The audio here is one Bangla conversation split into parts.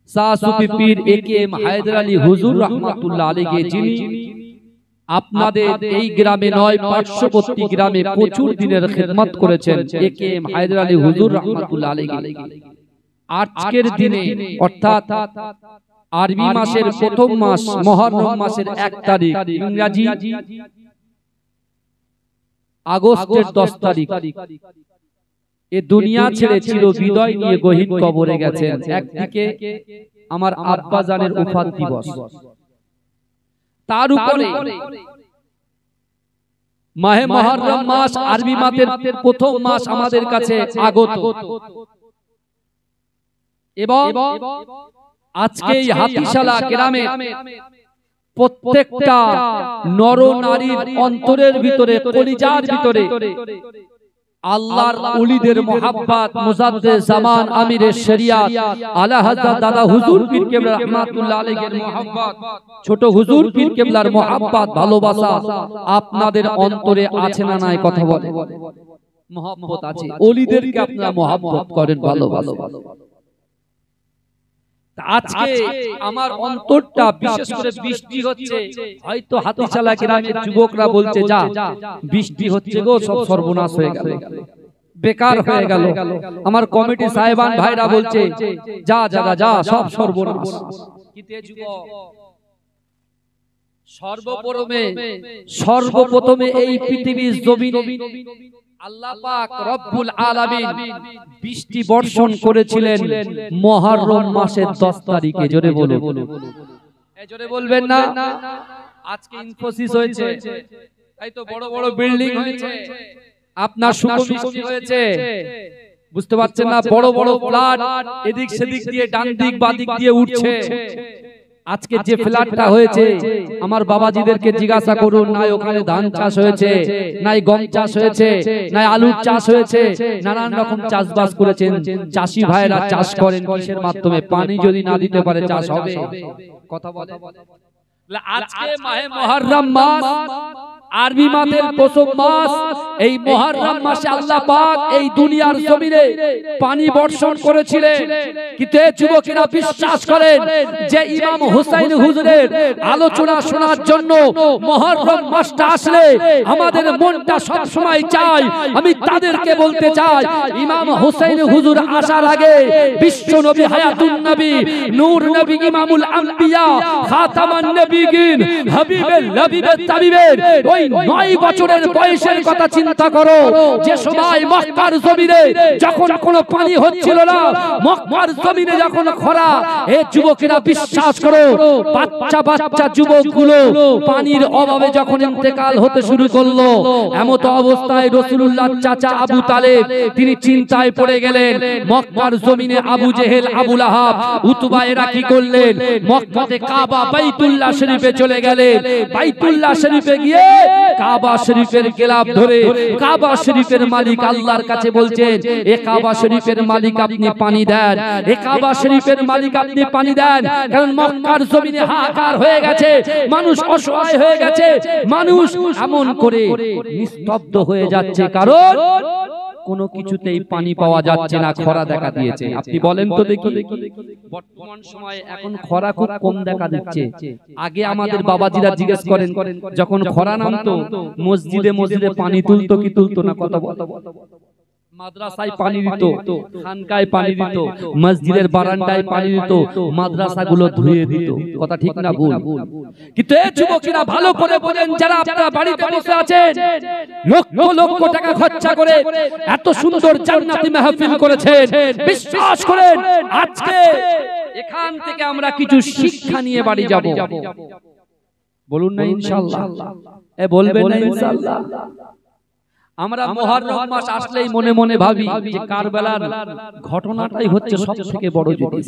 শাহসুফি পীর একেএম হায়দার আলী হুজুর রাহমাতুল্লাহ আলাইহি, যিনি আপনাদের এই গ্রামে নয় পার্শ্ববর্তী গ্রামে প্রচুর দিনের খিদমত করেছেন। একেএম হায়দার আলী হুজুর রাহমাতুল্লাহ আলাইহি আজকের দিনে অর্থাৎ আরবি মাসের প্রথম মাস মুহররম মাসের 1 তারিখ, ইংরেজি আগস্টের 10 তারিখ এ দুনিয়া ছেড়ে চির বিদায় নিয়ে গহীন কবরে গেছেন। একদিকে আমার আব্বা জানের ওফাত দিবস, তার উপরে মাহে মুহররম মাস আরবি মাসের প্রথম মাস আমাদের কাছে আগত, এবং আজকে এই হাতিশালা গ্রামে প্রত্যেকটা নর নারীর অন্তরের ভিতরে, কলিজার ভিতরে আল্লাহর ওলিদের মোহাব্বত, মুজাদ্দিদ জামান আমিরে শরিয়াত আলা হযরত দাদা হুজুর পীর কেবলা রাহমাতুল্লাহ আলাইহির মোহাব্বত, ছোট হুজুর পীর কেবলার মোহাব্বত, ভালোবাসা আপনাদের অন্তরে আছে না নাই? কথা বলে মোহাব্বত আছে, ওলিদেরকে আপনারা মোহাব্বত করেন, ভালোবাসেন। আজকে আমার অন্তরটা, বিশেষ করে বৃষ্টি হচ্ছে, হয়তো হাতিশালা গ্রামের যুবকরা বলছে যা বৃষ্টি হচ্ছে গো, সব সর্বনাশ হয়ে গেল, বেকার হয়ে গেল। আমার কমিটি সাহেবান ভাইরা বলছে যা জায়গা যা, সব সর্বনাশ। সর্বপ্রথমে এই পৃথিবীর জমিনে আল্লাহ পাক রব্বুল আলামিন বৃষ্টি বর্ষণ করেছিলেন মুহররম মাসের 10 তারিখে। জোরে বলুন, জোরে বলবেন না? আজকে ইনফোসিস হয়েছে, তাই তো বড় বড় বিল্ডিং হয়েছে, আপনার সুখমিষ্টি হয়েছে, বুঝতে পারছেন না? বড় বড় ফ্ল্যাট এদিক সেদিক দিয়ে, ডান দিক বাদিক দিয়ে উঠছে। আজকে যে ফ্ল্যাটটা হয়েছে, আমার বাবাজিদেরকে জিজ্ঞাসা করুন, নাই ওখানে ধান চাষ হয়েছে, নাই গম চাষ হয়েছে, নাই আলুর চাষ হয়েছে, নানান রকম চাষবাস করেছেন। চাষি ভাইরা চাষ করেন কিসের মাধ্যমে? পানি যদি না দিতে পারে চাষ হবে? কথা বলে। আজকে মাহে মুহররম মাস, আরবি মাসের প্রথম মাস, এই মুহররম মাসে আল্লাহ পাক এই দুনিয়ার জমিনে পানি বর্ষণ করেছিলেন। কিন্তু এই যুবকেরা বিশ্বাস করেন যে ইমাম হুসাইন হুজুরের আলোচনা শোনার জন্য মুহররম মাসটা আসলে আমাদের মনটা সব সময় চায়। আমি তাদেরকে বলতে চাই, ইমাম হুসাইন হুজুর আসার আগে বিশ্ব নবী, হায়াতুন নবী, নূর নবী, ইমামুল আম্বিয়া, খাতামান নবীগিন, হাবিবের লবিবের তাবিবের ওই 9 বছরের বয়সের কথা চিন্তা করো, যে সময় মক্কার জমিনে যখন কোনো পানি হচ্ছিল না, মক্কার জমিনে যখন খরা, এই যুবকেরা বিশ্বাস করো, বাচ্চা বাচ্চা যুবকগুলো পানির অভাবে যখন ইন্তেকাল হতে শুরু করলো, এমত অবস্থায় রাসূলুল্লাহর চাচা আবু তালেব তিনি চিন্তায় পড়ে গেলেন। মক্কার জমিনে আবু জেহেল, আবু লাহাব, উতবা এরা কি করলেন? মক্কাতে কাবা বাইতুল্লাহ শরীফে চলে গেলেন। বাইতুল্লাহ শরীফে গিয়ে কাবা শরীফের গিলাফ ধরে কাবা শরীফের মালিক আল্লাহর কাছে বলছেন, এ কাবা শরীফের মালিক আপনি পানি দেন, এ কাবা শরীফের মালিক আপনি পানি দেন। কারণ মক্কার জমিনে হাহাকার হয়ে গেছে, মানুষ অসহায় হয়ে গেছে, মানুষ এমন করে নিস্তব্ধ হয়ে যাচ্ছে, কারণ কোনো কিছুতেই পানি পাওয়া যাচ্ছে না, খরা দেখা দিয়েছে। আপনি বলেন তো দেখি, বর্তমান সময়ে এখন খরা খুব কম দেখা দিচ্ছে। আগে আমাদের বাবাজিরা জিজ্ঞেস করেন, যখন খরা নামতো মসজিদে মসজিদে পানি তুলতো কি তুলতো না? কথা বলতো। মাদ্রাসায় পানি দিত, খানকায় পানি দিত, মসজিদের বারান্দায় পানি দিত, মাদ্রাসাগুলো ধুয়ে দিত। কথা ঠিক না ভুল? কিন্তু এই যুবকেরা ভালো করে বলেন, যারা আপনারা বাড়িতে বসে আছেন, লক্ষ লক্ষ টাকা খরচা করে এত সুন্দর জান্নাতি মাহফিল করেছেন, বিশ্বাস করেন আজকে এখান থেকে আমরা কিছু শিক্ষা নিয়ে বাড়ি যাব। বলুন না ইনশাআল্লাহ? বলবেন না ইনশাআল্লাহ? আমরা মুহররম মাস আসলেই মনে মনে ভাবি যে কারবালার ঘটনাটাই হচ্ছে সবথেকে বড় জিনিস।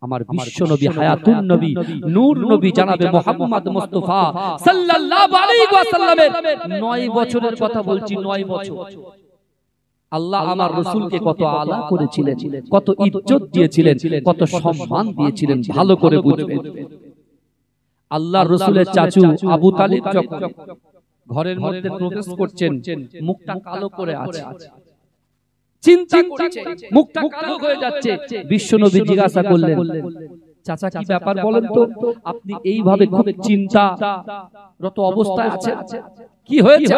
আমার বিশ্ব নবী, হায়াতুন নবী, নূর নবী জনাবে মুহাম্মদ মুস্তাফা সাল্লাল্লাহু আলাইহি ওয়াসাল্লামের 9 বছরের কথা বলছি, 9 বছর। আল্লাহ আমার রাসূলকে কত আলা করেছিলেন, কত ইজ্জত দিয়েছিলেন, কত সম্মান দিয়েছিলেন, ভালো করে বুঝবেন। আল্লাহর রাসূলের চাচু আবু তালিব যখন ঘরের মধ্যে প্রবেশ করছেন, মুখটা কালো করে আছে, চিন্তা করছে, মুখটা কালো হয়ে যাচ্ছে। বিশ্বনবী জিজ্ঞাসা করলেন, চাচা কি ব্যাপার বলেন তো, আপনি এইভাবে খুব চিন্তারত অবস্থায় আছেন, কি হয়েছে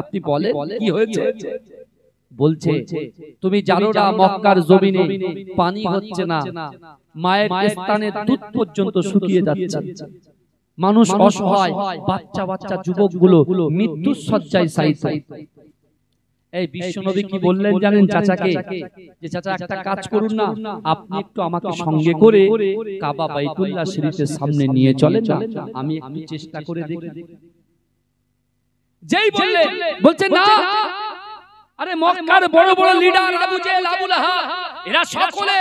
আপনি বলেন, কি হয়েছে? বলছে, তুমি জানো না মক্কার জমিনে পানি হচ্ছে না, মায়ের স্থানের দুধ পর্যন্ত শুকিয়ে যাচ্ছে, মানুষ অসহায়, বাচ্চা বাচ্চা যুবকগুলো মৃত্যুর শয্যায় শায়িত। এই বিশ্বনবী কি বললেন জানেন চাচাকে? যে চাচা একটা কাজ করুন না, আপনি একটু আমাকে সঙ্গে করে কাবা বাইতুল্লাহ শরীফের সামনে নিয়ে চলেন না, আমি একটু চেষ্টা করে দেখি। যেই বললেন, বলছে না, আরে মক্কার বড় বড় লিডার আবু জেহেল, আবু লাহাব, এরা সকলে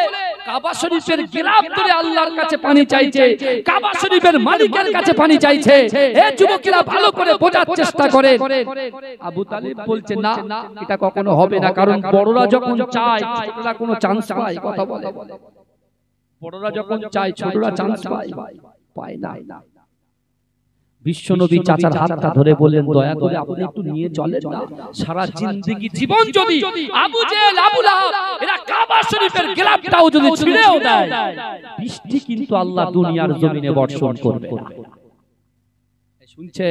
কাবা শরীফের গিলাফ ধরে আল্লাহর কাছে পানি চাইছে, কাবা শরীফের মালিকের কাছে পানি চাইছে। এই যুবকেরা ভালো করে বোঝার চেষ্টা করে। আবু তালিব বলছে, না, এটা কখনো হবে না, কারণ বড়রা যখন চায় ছোটরা কোনো চান্স পায়, কথা বলে, বড়রা যখন চায় ছোটরা চান্স পায় না। বিশ্বনবী চাচার হাতটা ধরে বললেন, দয়া করে আপনি একটু নিয়ে চলেন না, সারা জিন্দেগি জীবন যদি আবু জেহেল, আবু লাহাব এরা কাবা শরীফের গিলাফটাও যদি ছিঁড়েও দেয়, বৃষ্টি কিন্তু আল্লাহ দুনিয়ার জমিনে বর্ষণ করবে না। শুনছে,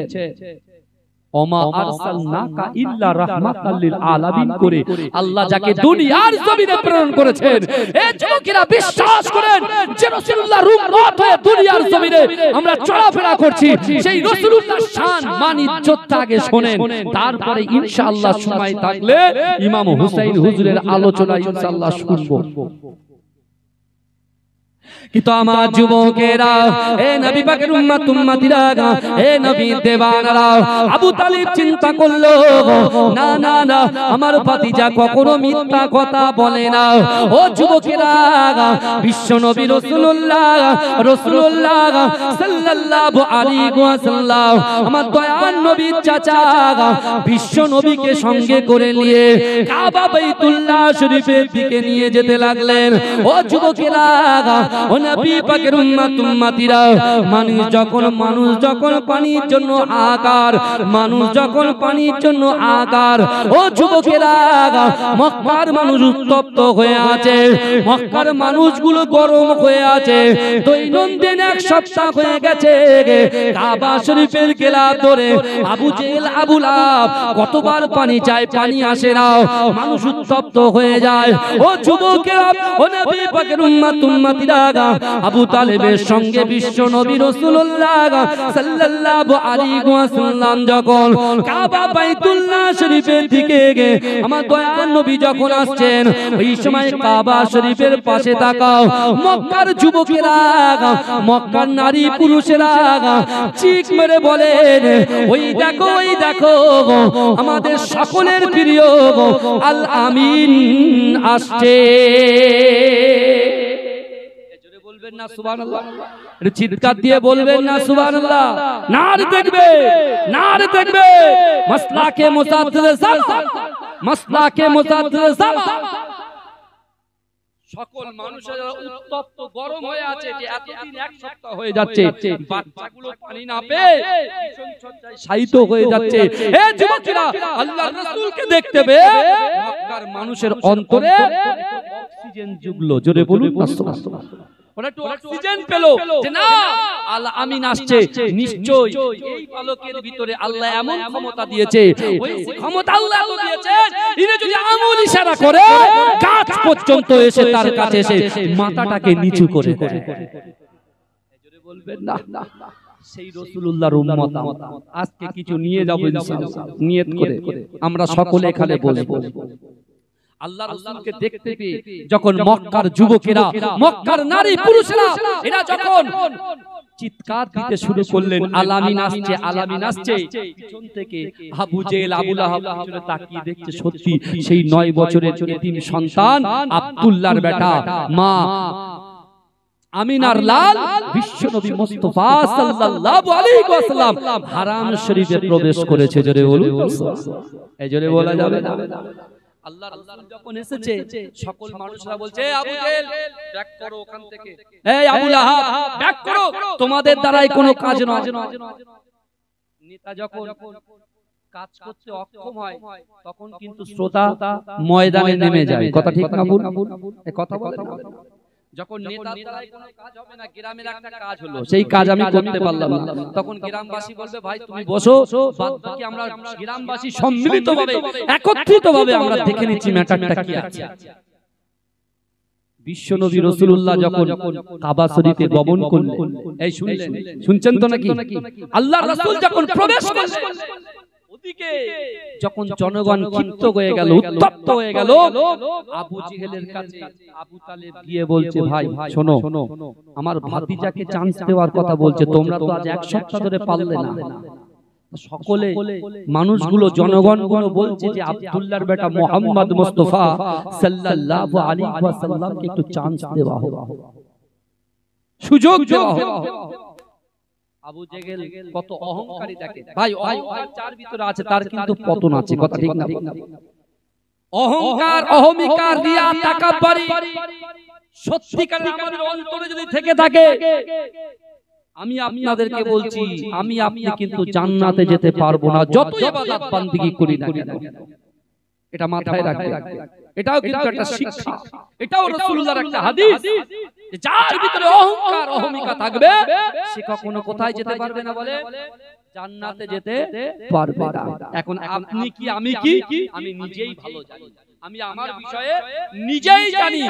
ওমা আরসালনাকা ইল্লা রাহমাতাল লিল আলামিন করে আল্লাহ যাকে দুনিয়ার জমিনে প্রেরণ করেছেন, এই যুবকেরা বিশ্বাস করেন যে রাসূলুল্লাহ রূপমত হয়ে দুনিয়ার জমিনে আমরা চলাফেরা করছি, সেই রাসূলুল্লাহর শান মান ইজ্জতটা আগে শুনেন, তারপরে ইনশাআল্লাহ সময় থাকলে ইমাম হুসাইন হুজুরের আলোচনা ইনশাআল্লাহ শুনবো। কিন্তু আমার যুবকেরা, এ নবী পাকের উম্মত উম্মতিরা, এ নবী দেওয়ানারা, আবু তালিব চিন্তা করলো, না না না, আমার ভাতিজা কখনো মিথ্যা কথা বলে না। ও যুবকেরা, বিশ্ব নবী রাসূলুল্লাহ সাল্লাল্লাহু আলাইহি ওয়াসাল্লাম, আমার দয়ার নবীর চাচা বিশ্ব নবীকে সঙ্গে করে নিয়ে কাবা বাইতুল্লাহ শরীফের দিকে নিয়ে যেতে লাগলেন। ও যুবকেরা, ও নবী পাকের উম্মত উম্মতিরা, মানুষ যখন পানির জন্য আকার, মানুষ যখন পানির জন্য আকার, ও যুবকেরা, মক্কার মানুষ উত্তপ্ত হয়ে আছে, মক্কার মানুষগুলো গরম হয়ে আছে, দৈনন্দিন এক সপ্তাহ হয়ে গেছে, কাবা শরীফের গিলাফ ধরে আবু জেহেল, আবু লাহাব কতবার পানি চায়, পানি আসে না, মানুষ উত্তপ্ত হয়ে যায়। ও যুবকেরা, ও নবী পাকের উম্মত উম্মতিরা, আবু তালেবের সঙ্গে বিশ্ব নবী রাসূলুল্লাহ সাল্লাল্লাহু আলাইহি ওয়াসাল্লাম যখন কাবা বাইতুল্লাহ শরীফের দিকে আমার দয়ার নবী যখন আসছেন, ওই সময় কাবা শরীফের পাশে থাকা মক্কার যুবকেরা, মক্কার নারী পুরুষেরা চিৎ মেরে বলেন, ওই দেখো, ওই দেখো, আমাদের সকলের প্রিয় আল আমিন আসছে। বলবেন না সুবহানাল্লাহ? একটু চিৎকার দিয়ে বলবেন না সুবহানাল্লাহ? নারে দেখবে, নারে দেখবে, মাসলাকে মুসাদ্দিদ জামান, মাসলাকে মুসাদ্দিদ জামান, সকল মানুষের উত্তপ্ত গরম হয়ে আছে, যে এতদিন এক সপ্তাহ হয়ে যাচ্ছে, বাচ্চাগুলো পানি না পেয়ে ভীষণ সজ্জায় শায়িত হয়ে যাচ্ছে। এ যুবকেরা, আল্লাহর রাসূলকে দেখতে পেয়ে মক্কার মানুষের অন্তরে অক্সিজেন জুগলো। জোরে বলুন না সুবহানাল্লাহ। ওরা একটু অক্সিজেন পেল, যে না, আল আমিন আসছে, নিশ্চয়ই এই পালকের ভিতরে আল্লাহ এমন ক্ষমতা দিয়েছে, ওই ক্ষমতা আল্লাহ তো দিয়েছেন, ইনি যদি আঙ্গুল ইশারা করে গাছ পর্যন্ত এসে তার কাছে এসে মাথাটাকে নিচু করে দেয়। জোরে বলবেন না? সেই রাসূলুল্লাহর উম্মত আজকে কিছু নিয়ে যাব ইনশাআল্লাহ, নিয়ত করে আমরা সকলে এখানে বলবো। আল্লাহ রাসূলকে দেখতে পেয়ে যখন মক্কার যুবকেরা, মক্কার নারী পুরুষেরা, এরা যখন চিৎকার দিতে শুরু করলেন, আলামিন আসছে, আলামিন আসছে, পিছন থেকে আবু জেহেল, আবু লাহাব পিছনে তাকিয়ে দেখছে, সত্যি সেই 9 বছরের এতিম সন্তান আব্দুল্লাহর বেটা মা আমিনার লাল বিশ্বনবী মুস্তাফা সাল্লাল্লাহু আলাইহি ওয়াসাল্লাম হারাম শরীফে প্রবেশ করেছে। জোরে বলুন, এই জোরে বলা যাবে না? আল্লাহর রাসূল যখন এসেছে, সকল মানুষরা বলছে, আবু জেহেল ব্যাক করো ওখান থেকে, এই আবু লাহাব ব্যাক করো, তোমাদের দ্বারাই কোনো কাজ নয়। নেতা যখন কাজ করতে অক্ষম হয় তখন কিন্তু শ্রোতা ময়দানে নেমে যায়। কথা ঠিক না ভুল? এই কথা বলেন। যখন নেতার দ্বারা কোনো কাজ হবে না, গ্রামের একটা কাজ হলো, সেই কাজ আমি করতে পারলাম না, তখন গ্রামবাসী বলবে ভাই তুমি বসো, বাদবাকি আমরা গ্রামবাসী সম্মিলিতভাবে একত্রিতভাবে আমরা দেখে নিচ্ছি ম্যাটারটা কি আছে। বিশ্বনবী রাসূলুল্লাহ যখন কাবা শরীফে গমন করলেন, এই শুনলেন, শুনছেন তো নাকি? আল্লাহর রাসূল যখন প্রবেশ করলেন, ওদিকে যখন জনগণ ক্ষিপ্ত হয়ে গেল, উত্তপ্ত হয়ে গেল, আবু জেহেলের কাছে আবু তালেব গিয়ে বলছে ভাই শোনো, আমার ভাতিজাকে চান্স দেওয়ার কথা বলছে, তোমরা তো আজ এক সপ্তাহ ধরে পারলে না। সকলে মানুষগুলো জনগণগুলো বলছে যে আব্দুল্লাহর বেটা মুহাম্মদ মুস্তাফা সাল্লাল্লাহু আলাইহি ওয়াসাল্লামকে একটু চান্স দেওয়া হোক, সুযোগ দেওয়া হোক। আবু জেহেল কত অহংকারী দেখে ভাই, অহংকার যার ভিতরে আছে তার কিন্তু পতন আছে। কথা ঠিক না? অহংকার, অহমিকা, রিয়া, তাকাব্বুরি সত্যিকারের আমাদের অন্তরে যদি থেকে থাকে, আমি আপনাদেরকে বলছি আমি আপনি কিন্তু জান্নাতে যেতে পারবো না, যত ইবাদত বান্দিগি করি না কেন। এটা মাথায় রাখবেন, এটাও কিন্তু একটা শিক্ষা, এটাও রাসূলুল্লাহর একটা হাদিস, যে যার ভিতরে অহংকার, অহমিকা থাকবে সে কখনো কোথায় যেতে পারবে না? বলে জান্নাতে যেতে পারবে না। এখন আপনি কি আমি কি? আমি নিজেই ভালো জানি, আমি আমার বিষয়ে নিজেই জানি।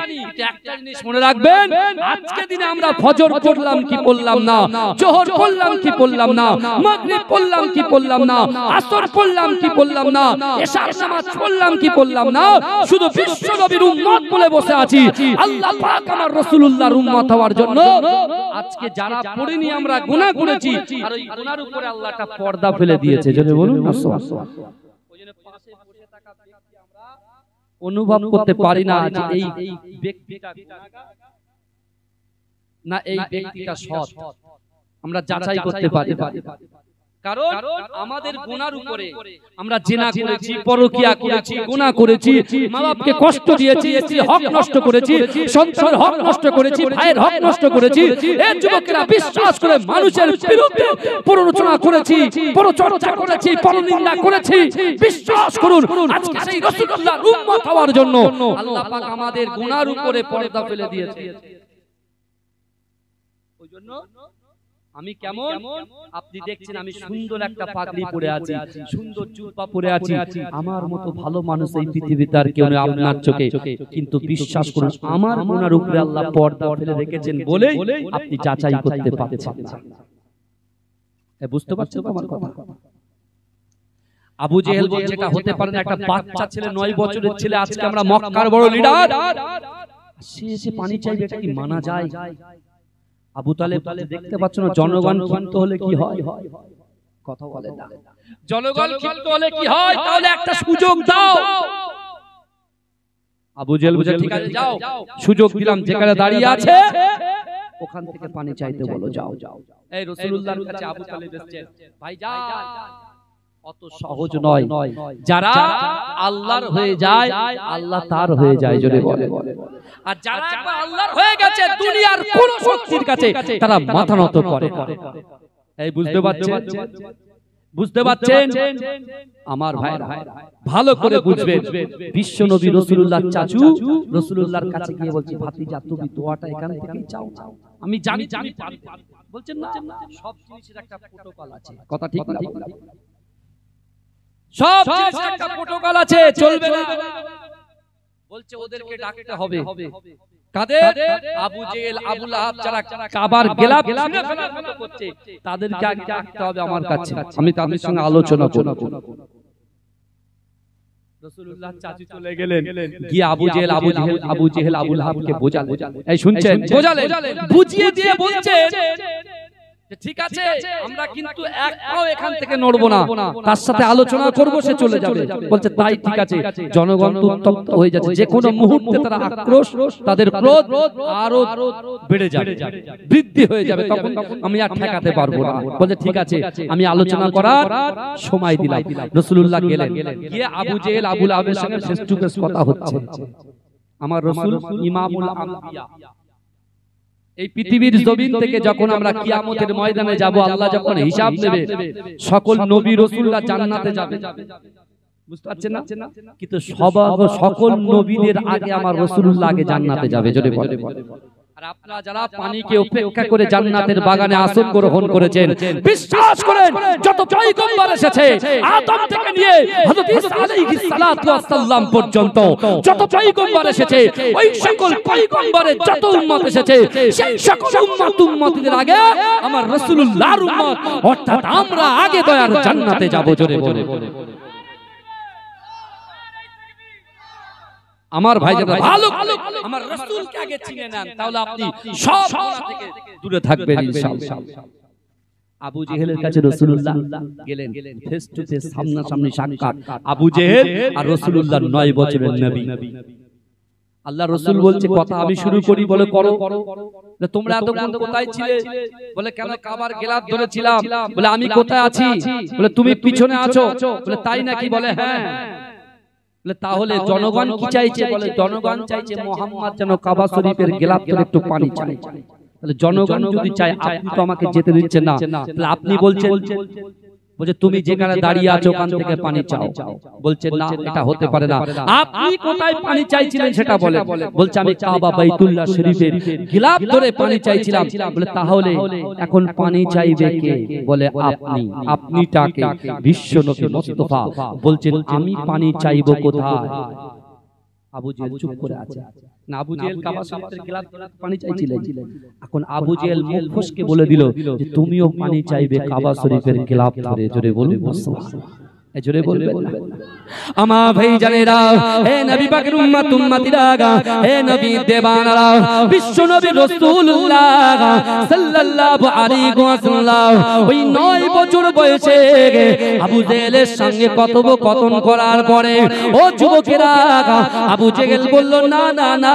একটা জিনিস মনে রাখবেন, আজকে দিনে আমরা ফজর পড়লাম কি পড়লাম না, যোহর পড়লাম কি পড়লাম না, মাগরিব পড়লাম কি পড়লাম না, আসর পড়লাম কি পড়লাম না, এশার নামাজ পড়লাম কি পড়লাম না, শুধু বিশ্ব নবীর উম্মত বলে বসে আছি। আল্লাহ পাক আমার রাসূলুল্লাহর উম্মত হওয়ার জন্য আজকে যারা পড়িনি আমরা গুনাহ করেছি, আর ওই গুনার উপরে আল্লাহ একটা পর্দা ফেলে দিয়েছে। যদি বলুন না সুবহানাল্লাহ। ওইজন্য পাশে বসে থাকা ব্যক্তি আমরা অনুভব করতে পারি না যে এই ব্যক্তিটা গুনাহগার না এই ব্যক্তিটা সৎ, আমরা যাচাই করতে পারি না। কারণ আমাদের গুনার উপরে আমরা জিনা করেছি, পরকিয়া করেছি, গুনাহ করেছি, মা-বাপকে কষ্ট দিয়েছি, স্ত্রীর হক নষ্ট করেছি, সন্তানের হক নষ্ট করেছি, ভাইয়ের হক নষ্ট করেছি। এই যুবকেরা বিশ্বাস করে মানুষের বিরুদ্ধে প্ররোচনা করেছি, পরচর্চা করেছি, পরনিন্দা করেছি। বিশ্বাস করুন আজকে সেই রাসূলুল্লাহর উম্মত হওয়ার জন্য আল্লাহ পাক আমাদের গুনার উপরে পর্দা ফেলে দিয়েছে। ওইজন্য আমি কেমন আপনি দেখছেন, আমি সুন্দর একটা পাগড়ি পরে আছি, সুন্দর জুব্বা পরে আছি, আমার মতো ভালো মানুষ এই পৃথিবীতে আর কেউ নেই আপনার চোখে। কিন্তু বিশ্বাস করুন আমার গুনার উপরে আল্লাহ পর্দা ফেলে রেখেছেন বলেই আপনি যাচাই করতে পারছেন না। বুঝতে পারছেন আমার কথা? আবু জেহেল বলছে এটা হতে পারে না, একটা বাচ্চা ছেলে 9 বছরের ছেলে, আজকে আমরা মক্কার বড় লিডার, সে এসে পানি চাইবে, এটা কি মানা যায়? আবু তালেব দেখতে পাচ্ছ না জনগণ ক্ষিপ্ত হলে কি হয়? কথা বলে না, জনগণ ক্ষিপ্ত হলে কি হয়? তাহলে একটা সুযোগ দাও। আবু জেহেল বলে ঠিক আছে যাও, সুযোগ দিলাম, যেখানে দাঁড়িয়ে আছে ওখান থেকে পানি চাইতে বলো, যাও। এই রাসূলুল্লাহর কাছে আবু তালেব এসেছেন, ভাইজান অত সহজ নয়, যারা আল্লাহর হয়ে যায় আল্লাহ তার হয়ে যায়, জোরে বলে। আর যারা একবার আল্লাহর হয়ে গেছে দুনিয়ার কোন শক্তির কাছে তারা মাথা নত করে না। এই বুঝতে পারছেন? বুঝতে পারছেন আমার ভাইরা? ভালো করে বুঝবেন, বিশ্ব নবী রাসূলুল্লাহর চাচু রাসূলুল্লাহর কাছে গিয়ে বলছে ভাতিজা তুমি দোয়াটা এখান থেকেই চাও। আমি জানি জানি বলছেন না, সব জিনিসের একটা প্রোটোকল আছে। কথা ঠিক না? সব জিনিসের একটা প্রোটোকল আছে, চলবে না। বলছে ওদেরকে ডাকতে হবে। কাদের? আবু জেহেল, আবু লাহাব, যারা কাবার গিলাফ ছুঁড়ে ফেলার মতো করছে, তাদেরকে আগে ডাকতে হবে আমার কাছে, আমি তাদের সঙ্গে আলোচনা করব। রাসূলুল্লাহ চাচু চলে গেলেন, গিয়ে আবু জেহেল আবু লাহাবকে বোঝালেন। এই শুনছেন? বোঝালেন, বুঝিয়ে দিয়ে বলছে ঠিক আছে আমরা কিন্তু এক পাও এখান থেকে নড়বো না, তার সাথে আলোচনা করব, সে চলে যাবে। বলছে তাই ঠিক আছে। জনগণ উত্তপ্ত হয়ে যাচ্ছে, যে কোনো মুহূর্তে তারা আক্রোশ, তাদের ক্রোধ আরো বেড়ে যাবে, বৃদ্ধি হয়ে যাবে, তখন আমি আর ঠেকাতে পারবো না। বলছে ঠিক আছে আমি আলোচনা করার সময় দিলাম। রাসূলুল্লাহ গেলেন, গিয়ে আবু জেহেল আবু লাহাবের সঙ্গে ফেস টু ফেস কথা হচ্ছে। আমার রাসূল ইমামুল আম্বিয়া, এই পৃথিবীর জমিন থেকে যখন আমরা কিয়ামতের ময়দানে যাব, আল্লাহ যখন হিসাব নেবে, সকল নবী রাসূলরা জান্নাতে যাবে, বুঝতে পারছেন না? কিন্তু সকল নবীদের আগে আমার রাসূলুল্লাহ আগে জান্নাতে যাবে, জোরে বলে। আর আপনারা যারা পানিকে উপেক্ষা করে জান্নাতের বাগানে আসন গ্রহণ করেছেন, বিশ্বাস করেন যত পয়গম্বর এসেছে আদম থেকে নিয়ে হযরত ঈসা আলাইহিস সালাতু ওয়াস সালাম পর্যন্ত যত পয়গম্বর এসেছে, ওই সকল পয়গম্বরের যত উম্মত এসেছে, সেই সকল উম্মতের আগে আমার রাসূলুল্লাহর উম্মত, অর্থাৎ আমরা আগে দয়ার জান্নাতে যাব, জোরে বলে। আমার ভাইজান ভালো আমার রাসূলকে আগে চিনে নেন, তাহলে আপনি সব গুনাহ থেকে দূরে থাকবেন ইনশাআল্লাহ। আবু জেহেলের কাছে রাসূলুল্লাহ গেলেন, ফেস টু ফেস, সামনাসামনি সাক্ষাৎ। আবু জেহেল আর রাসূলুল্লাহ 9 বছরের নবী। আল্লাহ রাসূল বলছে কথা আমি শুরু করি, বলে করো। তোমরা এতক্ষণ কোথায় ছিলে? বলে কেন কাবার গেলাত ধরেছিলাম। বলে আমি কোথায় আছি? বলে তুমি পিছনে আছো। বলে তাই নাকি? বলে হ্যাঁ। তাহলে জনগণ কি চাইছে? বলে জনগণ চাইছে মুহাম্মদ যেন কাবা শরীফের গিলাফ ধরে একটু পানি চায়। তাহলে জনগণ যদি চায়, আপনি তো আমাকে যেতে দিচ্ছেন না, তাহলে আপনি বলছেন বলছে তুমি যেখানে দাঁড়িয়ে আছো ওখান থেকে পানি চাও। বলছে না, এটা হতে পারে না। আপনি কোথায় পানি চাইছিলেন সেটা বলে। বলছে আমি কাবা বাইতুল্লাহ শরীফের গিলাফ ধরে পানি চাইছিলাম। বলে তাহলে এখন পানি চাইবে কে? বলে আপনি। আপনিটাকে বিশ্ব নবী মুস্তাফা বলছেন আমি পানি চাইবো কোথায়? আবু জেহেল চুপ করে আছে। না, আবু জেহেল কাবা শরীফের গিলাফ ধরে পানি চাইছিলেন। এখন আবু জেহেল মুখ ফসকে বলে দিল যে তুমিও পানি চাইবে কাবা শরীফের গিলাফ ধরে। জোরে বলুন সুবহানাল্লাহ। জোরে বলবেন না? আমার ভাই জানেরা, হে নবী পাকের উম্মত উম্মতিরা, হে নবী দেবানারা, বিশ্ব নবী রাসূলুল্লাহ সাল্লাল্লাহু আলাইহি ওয়াসাল্লাম ওই 9 বছর বয়সে আবু জেহেলের সঙ্গে কথোপকথন করার পরে, ও যুবকেরা, আবু জেহেল বলল না না না,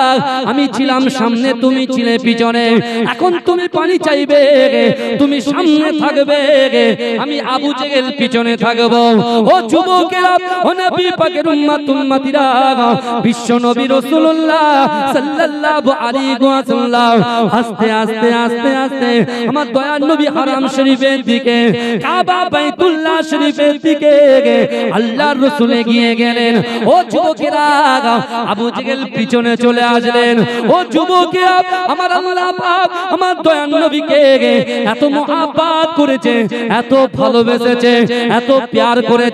আমি ছিলাম সামনে, তুমি ছিলে পিছনে, এখন তুমি পানি চাইবে, তুমি সামনে থাকবে, আমি আবু জেহেল পিছনে থাকব। ও যুবকেরা, ও নবী পাকের উম্মত উম্মতিরা, বিশ্ব নবী রাসূলুল্লাহ সাল্লাল্লাহু আলাইহি ওয়াসাল্লাম আস্তে আস্তে আস্তে আস্তে আমার দয়ার নবী হারাম শরীফের দিকে, কাবা বাইতুল্লাহ শরীফের দিকে আল্লাহর রাসূল এগিয়ে গেলেন। ও যুবকেরা, আবু জেহেল পিছনে চলে আসলেন। ও যুবকেরা, আমার আল্লাহ পাক আমার দয়ার নবীকে এত মহব্বত করেছে, এত ভালোবেসেছে, এত প্যার করেছে।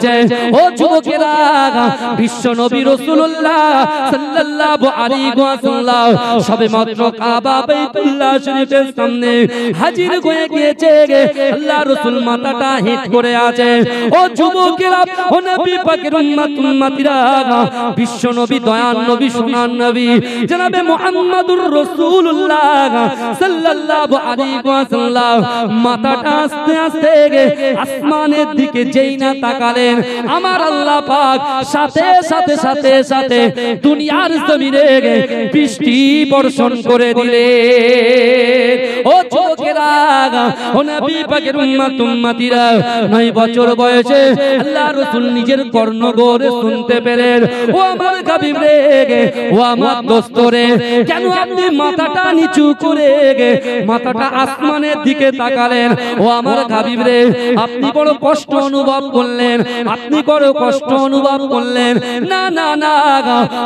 ও যুবকেরা, বিশ্ব নবী রাসূলুল্লাহ সাল্লাল্লাহু আলাইহি ওয়াসাল্লাম সবেমাত্র কাবা বাইতুল্লাহ শরীফের সামনে হাজির হয়ে গিয়েছে। আল্লাহর রাসূল মাথাটা হেট করে আছে। ও যুবকেরা, ও নবী পাকের উম্মত উম্মতিরা, বিশ্ব নবী দয়ার নবী সোনার নবী জনাবে মুহাম্মদুর রাসূলুল্লাহ সাল্লাল্লাহু আলাইহি ওয়াসাল্লাম মাথাটা আস্তে আস্তে আসমানের দিকে যেই না তাকালেন, আমার আল্লাহ পাক সাথে সাথে সাথে সাথে দুনিয়ার জমিনে বৃষ্টি বর্ষণ করে দিলেন। ও যুবকেরা, ও নবী পাকের উম্মত উম্মতিরা, 9 বছর বয়সে আল্লাহর রাসূল নিজের কর্ণগোরে শুনতে পেলেন, ও আমার হাবিব রে, ও আমার দোস্ত রে, কেন আপনি মাথাটা নিচু করে মাথাটা আসমানের দিকে তাকালেন? ও আমার হাবিব রে, আপনি বড় কষ্ট অনুভব করলেন, আপনি বড় কষ্ট অনুভব করলেন। না না না,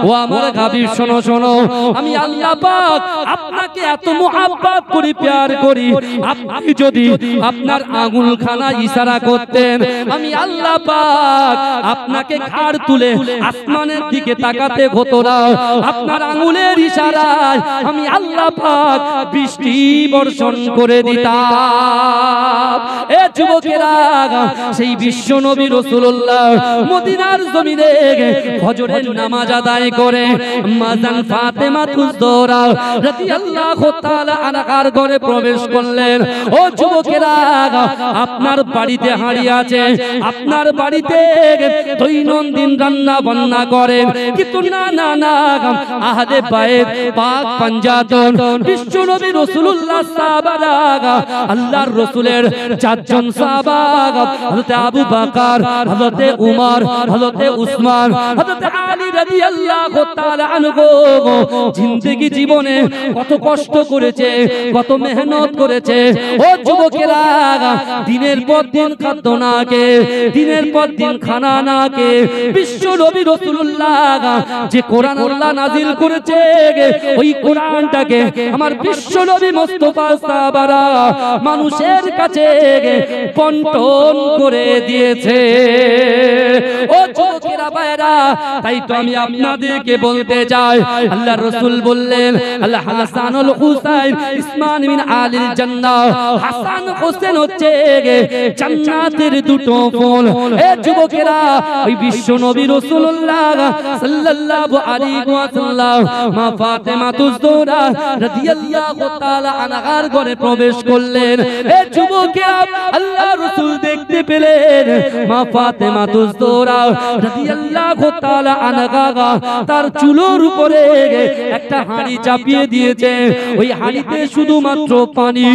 ও আমার হাবিব শোনো শোনো, আমি আল্লাহ পাক আপনাকে এত মুহাব্বত করি, প্যার করি, আপনি যদি আপনার আঙুলখানা ইশারা করতেন, আমি আল্লাহ পাক আপনাকে ঘাড় তুলে আসমানের দিকে তাকাতে হতো না। আপনার আঙুলের ইশারায় আমি আল্লাহ পাক বৃষ্টি বর্ষণ করে দিতাম। এ যুবকেরা, সেই বিশ্ব নবী রাসূলুল্লাহ মদিনার জমিনে ফজরের নামাজ আদায় করে মাজান ফাতেমা তুজরা রাদিয়াল্লাহু তাআলা আনহার ঘরে প্রবেশ করলেন। ও যুবকেরা, আপনার বাড়িতে হাঁড়ি আছে, আপনার বাড়িতে দৈনন্দিন রান্না বান্না করেন, কিন্তু না না না, আহলে বাইত পাক পাঞ্জাতন বিশ্ব নবী রাসূলুল্লাহ সাহাবারা আল্লাহর রাসূলের চারজন সাহাবা হযরত আবু বকর, হযরত উমর, হযরত উসমান, হযরত আলী রাদিয়াল্লাহু তাআলা আনহু জিন্দেগি জীবনে কত কষ্ট করেছে, কত মেহনত করেছে। ও যুবকেরা, দিনের পর দিন খাদ্য না কে, দিনের পর দিন খানা না কে, বিশ্ব নবী রাসূলুল্লাহ যে কোরআন আল্লাহ নাজিল করেছে, ওই কোরআনটাকে আমার বিশ্ব নবী মুস্তাফা সাহাবারা মানুষের কাছে বন্টন করে দিয়েছে। ও যুবকেরা ভাইরা, তাই তো আমি আপনাদেরকে বলতে চাই, আল্লাহর রাসূল বললেন আল হাসানুল হুসাইন ইসমান মিন আলিল জান্নাহ। হাসান হোসেন হচ্ছে জান্নাতের দুটো ফুল। এ যুবকেরা, ওই বিশ্ব নবী রাসূলুল্লাহ সাল্লাল্লাহু আলাইহি ওয়াসাল্লাম মা ফাতেমাতুজ জোহরা রাদিয়াল্লাহু তাআলা আনহার ঘরে প্রবেশ করলেন। এ যুবকেরা, আল্লাহর রাসূল দেখতে পেলেন মা ফাতেমাতুজ জোহরা রাদিয়াল্লাহু তাআলা আনহা তার চুলোর উপরে একটা হাঁড়ি চাপিয়ে দিয়েছে। ওই হাঁড়িতে শুধুমাত্র পানি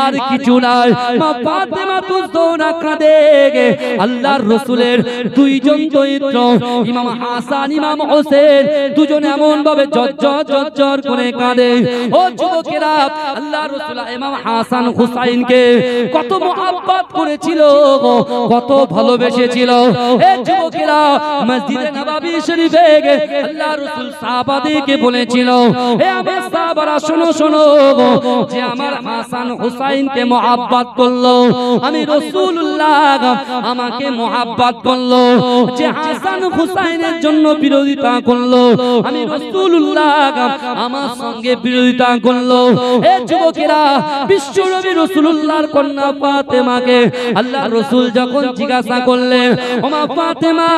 আর কিছু নাই। মা ফাতেমাতুজ জোহরা কাঁদে। আল্লাহর রাসূলের দুইজন দৈত্য ইমাম হাসান ইমাম হোসেন দুজন এমন ভাবে জজ্জর করে কাঁদে। ও যুবকেরা, আল্লাহর রাসূল ইমাম হাসান হুসাইনকে কত মহব্বত করেছিল, কত ভালোবেসেছিল। এ যুবকেরা, মসজিদে নববী শরীফে আল্লাহর রাসূল সাহাবাদেরকে বলেছিল, হে আমার সাহাবারা শোনো শোনো, যে আমার হাসান হুসাইনকে মহব্বত করলো, আমি রাসূলুল্লাহ আমাকে মহব্বত করলো। যে হাসান হুসাইনের জন্য বিরোধিতা করলো, আমি রাসূলুল্লাহ আমার সঙ্গে বিরোধিতা করলো। এ যুবকেরা, বিশ্ব নবী রাসূলুল্লাহর কন্যা ফাতেমাকে আল্লাহর রাসূল যখন জিজ্ঞাসা করলেন, ও মা ফাতেমা,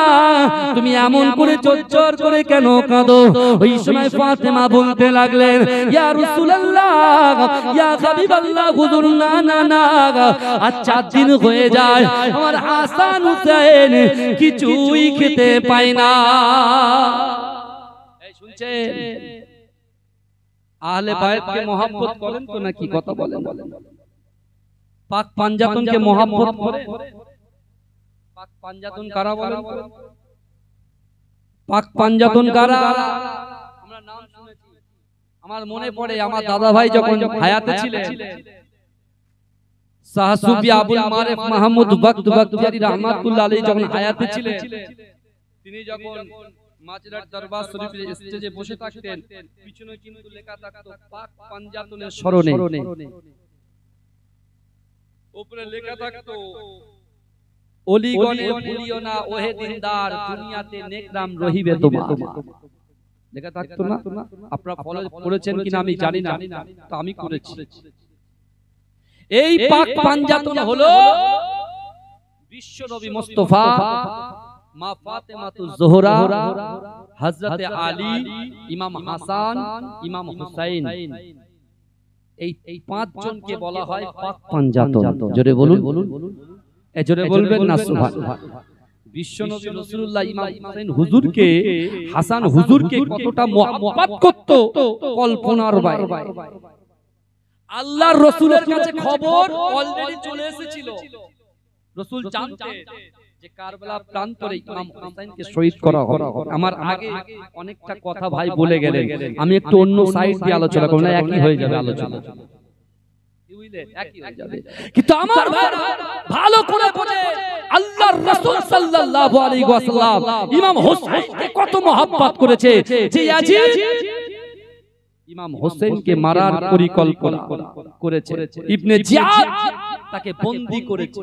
তুমি এমন করে চচ্চর করে কেন কাঁদো? ওই সময় ফাতেমা বলতে লাগলেন, ইয়া রাসূলুল্লাহ, ইয়া হাবিবাল্লাহ, হুজুর না না না, আজ 4 দিন হয়ে যায় আমার হাসান হুসাইন কিছুই খেতে পায় না। এই শুনছেন? আহলে বাইতকে মহব্বত করেন তো নাকি? কথা বলেন। পাক পাঞ্জাতনকে মহব্বত করেন? পাক পাঞ্জাতন কারা বলেন? পাক পাঞ্জাতন কারা? আমরা নাম শুনেছি। আমার মনে পড়ে আমার দাদা ভাই যখন হায়াতে ছিলেন, শাহ সুফি আবুল মারিফ মাহমুদ বখতিয়ারি রাহমাতুল্লাহ আলাইহি যখন হায়াতে ছিলেন, তিনি যখন মাজরার দরবার শরীফের স্টেজে বসে থাকতেন, পিছনে কিন্তু লেখা থাকতো পাক পাঞ্জাতনের স্মরণে। উপরে লেখা থাকতো, অলিগণে ভুলিও না ওহে দিনদার, দুনিয়াতে নেক নাম রহিবে তোমার। লেখা থাকতো না? আপনারা ফলো করেছেন কিনা আমি জানি না, তো আমি করেছি। এই পাক পাঞ্জাতন হলো বিশ্ব নবী মুস্তাফা, মা ফাতেমাতুজ জোহরা, হযরত আলী, ইমাম হাসান, ইমাম হুসাইন, এই 5 জনকে বলা হয় পাক পাঞ্জাতন। জোরে বলুন, জোরে বলবেন না সুবহানাল্লাহ। বিশ্ব নবী রাসূলুল্লাহ ইমাম হুসাইন হুজুরকে, হাসান হুজুরকে কতটা মহব্বত করত কল্পনার বাইরে। আল্লাহর রাসূলের কাছে খবর অলরেডি চলে এসেছিল। রাসূল জানতেন যে কারবালা প্রান্তরে ইমাম হুসাইনকে শহীদ করা হবে। আমার আগে অনেকটা কথা ভাই বলে গেলেন, আমি একটু অন্য সাইড দিয়ে আলোচনা করব, না একই হয়ে যাবে আলোচনা, একই হয়ে যাবে। কিন্তু আমার ভালো করে বোঝে আল্লাহর রাসূল সাল্লাল্লাহু আলাইহি ওয়াসাল্লাম ইমাম হুসাইনকে কত মহব্বত করেছে, যে ইয়াজিদ ইমাম হোসেনকে মারার পরিকল্পনা করেছে, ইবনে জিয়াদ তাকে বন্দী করেছে,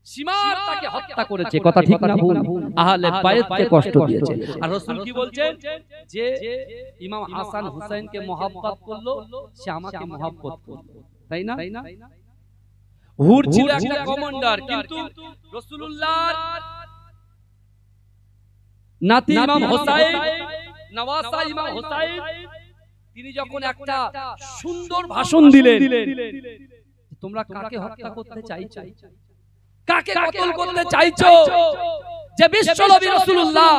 সীমার তাকে হত্যা করেছে। কথা ঠিক না ভুল? আহলে বাইতকে কষ্ট দিয়েছে। আর রাসূল কি বলছেন? যে ইমাম হাসান হুসাইনকে মহব্বত করলো, সে আমাকে মহব্বত করলো, তাই না? হুর ছিল একটা কমান্ডার, কিন্তু রাসূলুল্লাহর নাতি ইমাম হুসাইন, নওয়াসা ইমাম হুসাইন, তিনি যখন একটা সুন্দর ভাষণ দিলেন, তোমরা কাকে হত্যা করতে চাইছো, কাকে কতল করতে চাইছো? যে বিশ্ব নবী রাসূলুল্লাহ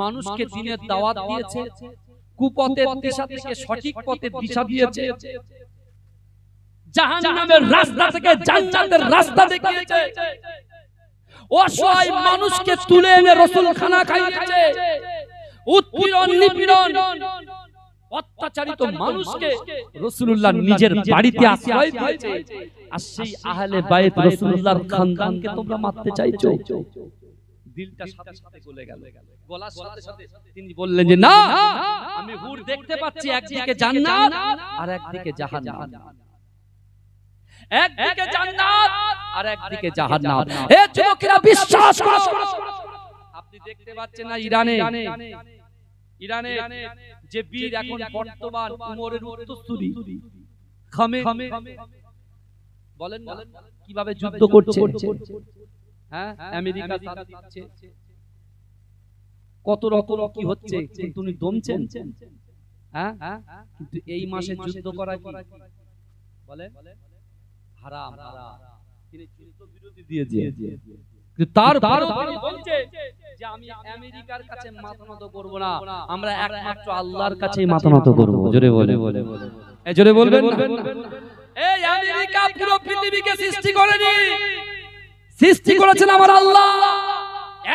মানুষকে দ্বীনের দাওয়াত দিয়েছে, কুপথের দিশা থেকে সঠিক পথের দিশা দিয়েছে, জাহান্নামের রাস্তা থেকে জান্নাতের রাস্তা দেখিয়েছে, অসহায় মানুষকে তুলে এনে রাসূল খানা খাইয়েছে, উৎপীড়ন নিপীড়ন অত্যাচারিত মানুষকে রাসূলুল্লাহ নিজের বাড়িতে আশ্রয় দিয়েছে। আর সেই আহলে বাইত রাসূলুল্লাহর খানদানকে তোমরা মারতে চাইছো। দিলটা সাথে সাথে গলে গেল, গলার সাথে সাথে তিনি বললেন যে না, আমি হুর দেখতে পাচ্ছি, একদিকে জান্নাত আর একদিকে জাহান্নাম, একদিকে জান্নাত আর একদিকে জাহান্নাম। হে যুবকেরা বিশ্বাস করো, আপনি দেখতে পাচ্ছেন না ইরানে যে বীর এখন বর্তমান উমরের উত্তরসূরি খামেনি, বলেন না কিভাবে যুদ্ধ করছে, হ্যাঁ আমেরিকা সাথ দিচ্ছে, কত রকম কি হচ্ছে, কিন্তু উনি দমছেন, হ্যাঁ কিন্তু এই মাসে যুদ্ধ করা কি বলে হারাম, তিনি যুদ্ধ বিরোধী দিয়েছে, কিন্তু তারপরেও তিনি বলছে যে আমি আমেরিকার কাছে মাথা নত করব না, আমরা একমাত্র আল্লাহর কাছেই মাথা নত করব। জোরে বলে এই জোরে বলবেন না, এই আমেরিকা পুরো পৃথিবীকে সৃষ্টি করেনি, সৃষ্টি করেছেন আমার আল্লাহ।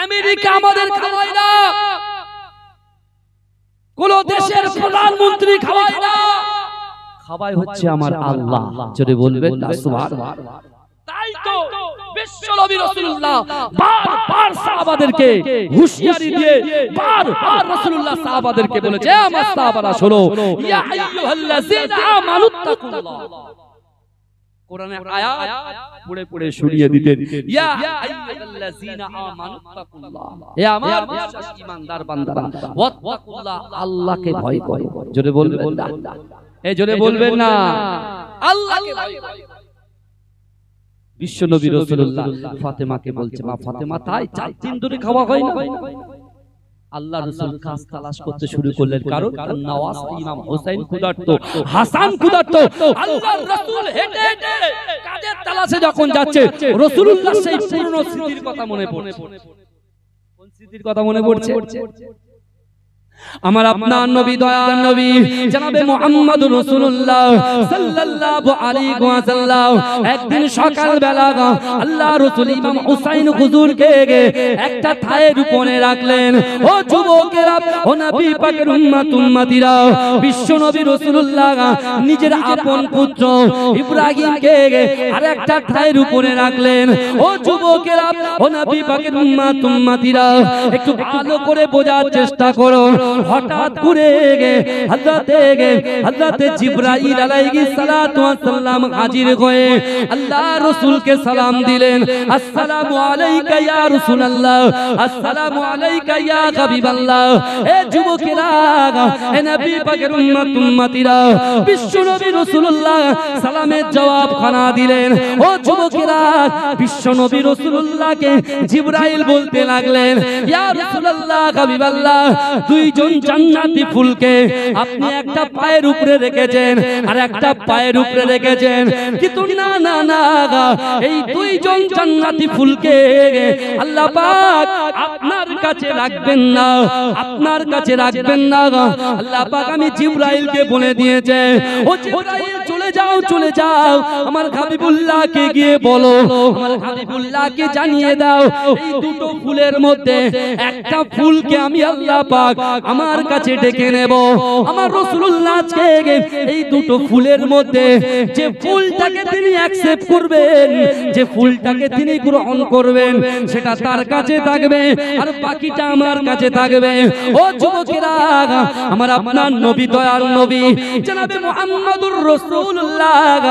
আমেরিকা আমাদের খাওয়ায় না, কোন দেশের প্রধানমন্ত্রী খাওয়ায় না, খাওয়ায় হচ্ছে আমার আল্লাহ। জোরে বলবেন না সুবহানাল্লাহ। তাই তো বিশ্বনবী রাসূলুল্লাহ বারবার সাহাবাদেরকে হুঁশিয়ারি দিয়ে বারবার রাসূলুল্লাহ সাহাবাদেরকে বলেছে, আমার সাহাবারা শোনো, ইয়া আইয়ুহাল্লাযীনা আমানুত্তাকুল্লাহ, কোরআনের আয়াত পড়ে পড়ে শুনিয়ে দিতেন, ইয়া আইয়ুহাল্লাযীনা আমানুত্তাকুল্লাহ, হে আমার বিশ্বাসী ঈমানদার বান্দারা, ওয়াত্তাকুল্লাহ, আল্লাহকে ভয় করো। জোরে বলবেন না, এই জোরে বলবেন না, আল্লাহকে ভয় করো। বিশ্বনবী রাসূলুল্লাহ ফাতেমাকে বলছে, মা ফাতেমা, তাই 4 দিন ধরে খাওয়া হয় না। আল্লাহ রাসূল কাজ তালাশ করতে শুরু করলেন, কারণ নওয়াজ ইমাম হোসেন ক্ষুধার্ত, হাসান ক্ষুধার্ত। আল্লাহর রাসূল হেঁটে হেঁটে কাজের তালাশে যখন যাচ্ছে, রাসূলুল্লাহ সেই পুরনো স্মৃতির কথা মনে পড়ছে। কোন স্মৃতির কথা মনে পড়ছে? আমার আপনার নবী, দয়ার নবী জনাবে মুহাম্মদুর রাসূলুল্লাহ সাল্লাল্লাহু আলাইহি ওয়াসাল্লাম একদিন সকাল বেলা আল্লাহ রাসূল ইমাম হুসাইন হুজুরকে একটা থায়ের উপরে রাখলেন। ও যুবকেরা, ও নবী পাকের উম্মতিরা, বিশ্ব নবী রাসূলুল্লাহ নিজের আপন পুত্র ইব্রাহিমকে আরেকটা থায়ের উপরে রাখলেন। ও যুবকেরা, ও নবী পাকের উম্মতিরা, একটু ভালো করে বোঝার চেষ্টা করো। হঠাৎ করে হযরতে জিবরাইল আলাইহিস সালাতু ওয়াস সালাম হাজির হয়ে আল্লাহ রাসূলকে সালাম দিলেন, আসসালামু আলাইকা ইয়া রাসূলুল্লাহ, আসসালামু আলাইকা ইয়া হাবিবাল্লাহ। এ যুবকেরা, এ নবী পাকের উম্মতিরা, বিশ্ব নবী রাসূলুল্লাহ সালামের জবাব খানা দিলেন। ও যুবকেরা, বিশ্ব নবী রাসূলুল্লাহকে জিবরাইল বলতে লাগলেন, ইয়া রাসূলুল্লাহ, হাবিবাল্লাহ, দুইজন জান্নাতি ফুলকে আপনি একটা পায়ের উপরে রেখেছেন আর একটা পায়ের উপরে রেখেছেন, কিন্তু না না না, এই দুইজন জান্নাতি ফুলকে আল্লাহ পাক আপনার কাছে রাখবেন না, আপনার কাছে রাখবেন না। আল্লাহ পাক আমি জিবরাইলকে বলে দিয়েছে, ও জিবরাইল চলে যাও, চলে যাও, আমার হাবিবুল্লাহকে গিয়ে বলো, আমার হাবিবুল্লাহকে জানিয়ে দাও, এই দুটো ফুলের মধ্যে একটা ফুলকে আমি আল্লাহ পাক আমার কাছে ডেকে নেব। আমার রাসূলুল্লাহ আজকে এই দুটো ফুলের মধ্যে যে ফুলটাকে তিনি অ্যাকসেপ্ট করবেন, যে ফুলটাকে তিনি গ্রহণ করবেন, সেটা তার কাছে থাকবে আর বাকিটা আমার কাছে থাকবে। ও যুবকেরা, আমার আপনার নবী, দয়ার নবী জনাবে মুহাম্মদুর রাসূলুল্লাহ,